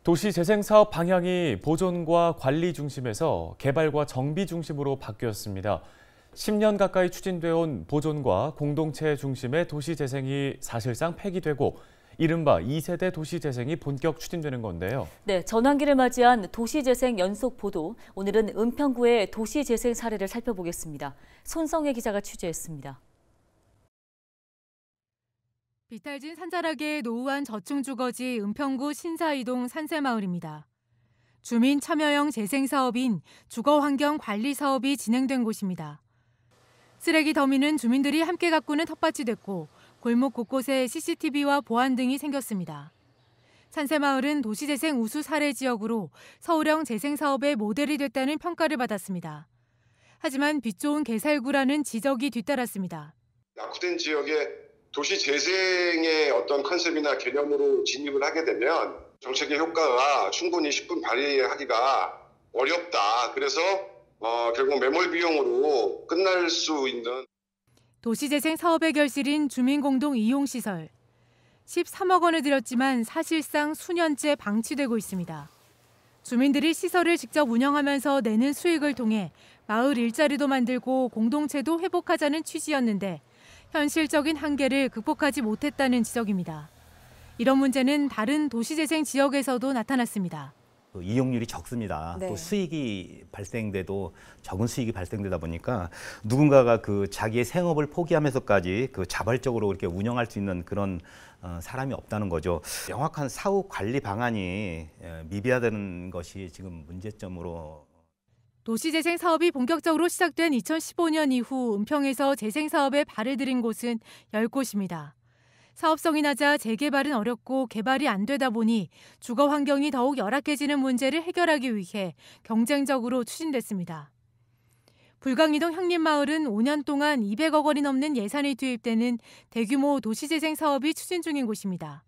도시재생사업 방향이 보존과 관리 중심에서 개발과 정비 중심으로 바뀌었습니다. 10년 가까이 추진돼 온 보존과 공동체 중심의 도시재생이 사실상 폐기되고 이른바 2세대 도시재생이 본격 추진되는 건데요. 네, 전환기를 맞이한 도시재생 연속 보도. 오늘은 은평구의 도시재생 사례를 살펴보겠습니다. 손성혜 기자가 취재했습니다. 비탈진 산자락의 노후한 저층주거지 은평구 신사이동 산세마을입니다. 주민 참여형 재생사업인 주거환경관리사업이 진행된 곳입니다. 쓰레기 더미는 주민들이 함께 가꾸는 텃밭이 됐고 골목 곳곳에 CCTV와 보안 등이 생겼습니다. 산세마을은 도시재생 우수 사례 지역으로 서울형 재생사업의 모델이 됐다는 평가를 받았습니다. 하지만 빛 좋은 개살구라는 지적이 뒤따랐습니다. 낙후된 지역에 도시 재생의 어떤 컨셉이나 개념으로 진입을 하게 되면 정책의 효과가 충분히 10분 발휘하기가 어렵다. 그래서 결국 매몰 비용으로 끝날 수 있는 도시재생 사업의 결실인 주민공동 이용시설. 13억 원을 들였지만 사실상 수년째 방치되고 있습니다. 주민들이 시설을 직접 운영하면서 내는 수익을 통해 마을 일자리도 만들고 공동체도 회복하자는 취지였는데 현실적인 한계를 극복하지 못했다는 지적입니다. 이런 문제는 다른 도시재생 지역에서도 나타났습니다. 이용률이 적습니다. 네. 또 수익이 발생돼도 적은 수익이 발생되다 보니까 누군가가 그 자기의 생업을 포기하면서까지 그 자발적으로 이렇게 운영할 수 있는 그런 사람이 없다는 거죠. 명확한 사후 관리 방안이 미비하다는 것이 지금 문제점으로. 도시재생 사업이 본격적으로 시작된 2015년 이후 은평에서 재생 사업에 발을 들인 곳은 10곳입니다. 사업성이 낮아 재개발은 어렵고 개발이 안 되다 보니 주거 환경이 더욱 열악해지는 문제를 해결하기 위해 경쟁적으로 추진됐습니다. 불광이동 향림마을은 5년 동안 200억 원이 넘는 예산이 투입되는 대규모 도시재생 사업이 추진 중인 곳입니다.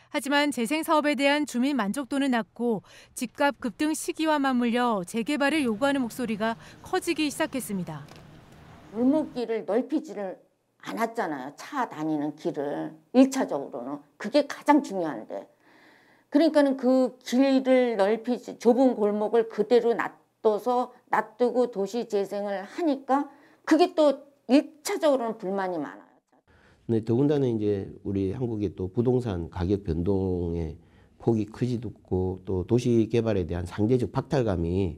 하지만 재생 사업에 대한 주민 만족도는 낮고 집값 급등 시기와 맞물려 재개발을 요구하는 목소리가 커지기 시작했습니다. 골목길을 넓히지를 않았잖아요. 차 다니는 길을 1차적으로는. 그게 가장 중요한데. 그러니까는 그 길을 넓히지 좁은 골목을 그대로 놔두고 도시 재생을 하니까 그게 또 1차적으로는 불만이 많아요. 네, 더군다나 이제 우리 한국의 또 부동산 가격 변동의 폭이 크지도 또 도시 개발에 대한 상대적 박탈감이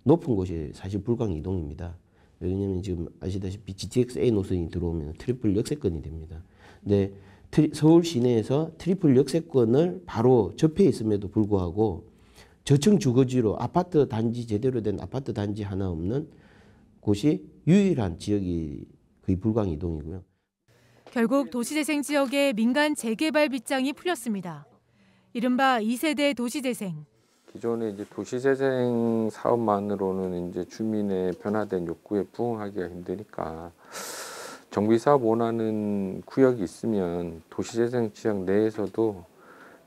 높은 곳이 사실 불광이동입니다. 왜냐하면 지금 아시다시피 GTX-A 노선이 들어오면 트리플 역세권이 됩니다. 근데 서울 시내에서 트리플 역세권을 바로 접해 있음에도 불구하고 저층 주거지로 아파트 단지 제대로 된 아파트 단지 하나 없는 곳이 유일한 지역이 거의 불광이동이고요. 결국 도시재생 지역의 민간 재개발 빗장이 풀렸습니다. 이른바 2세대 도시재생. 기존의 이제 도시재생 사업만으로는 이제 주민의 변화된 욕구에 부응하기가 힘드니까 정비사업 원하는 구역이 있으면 도시재생 지역 내에서도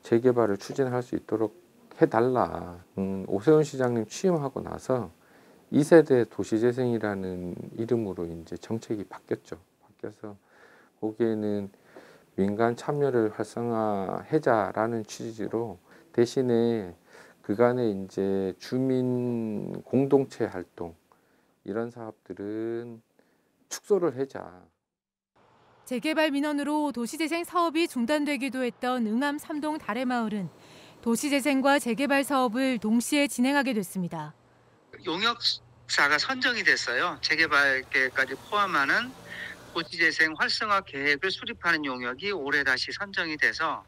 재개발을 추진할 수 있도록 해달라. 오세훈 시장님 취임하고 나서 2세대 도시재생이라는 이름으로 이제 정책이 바뀌었죠. 바뀌어서 거기에는 민간 참여를 활성화하자라는 취지로 대신에 그간의 이제 주민 공동체 활동 이런 사업들은 축소를 하자. 재개발 민원으로 도시재생 사업이 중단되기도 했던 응암 3동 다래마을은 도시재생과 재개발 사업을 동시에 진행하게 됐습니다. 용역사가 선정이 됐어요. 재개발 계획까지 포함하는 도시재생 활성화 계획을 수립하는 용역이 올해 다시 선정이 돼서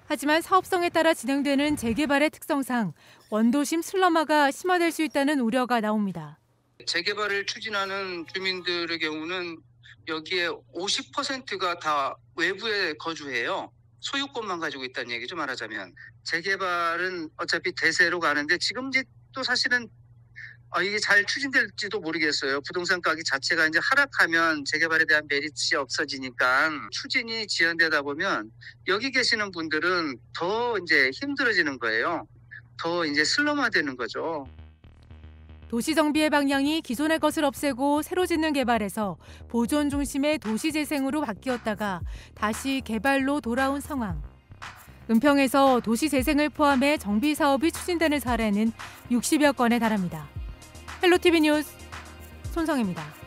하지만 사업성에 따라 진행되는 재개발의 특성상 원도심 슬럼화가 심화될 수 있다는 우려가 나옵니다. 재개발을 추진하는 주민들의 경우는 여기에 50%가 다 외부에 거주해요. 소유권만 가지고 있다는 얘기죠, 말하자면. 재개발은 어차피 대세로 가는데 지금 이제 또 사실은 이게 잘 추진될지도 모르겠어요. 부동산 가격 자체가 이제 하락하면 재개발에 대한 메리트가 없어지니까 추진이 지연되다 보면 여기 계시는 분들은 더 이제 힘들어지는 거예요. 더 이제 슬럼화되는 거죠. 도시 정비의 방향이 기존의 것을 없애고 새로 짓는 개발에서 보존 중심의 도시 재생으로 바뀌었다가 다시 개발로 돌아온 상황. 은평에서 도시재생을 포함해 정비사업이 추진되는 사례는 60여 건에 달합니다. 헬로티비 뉴스 손성혜입니다.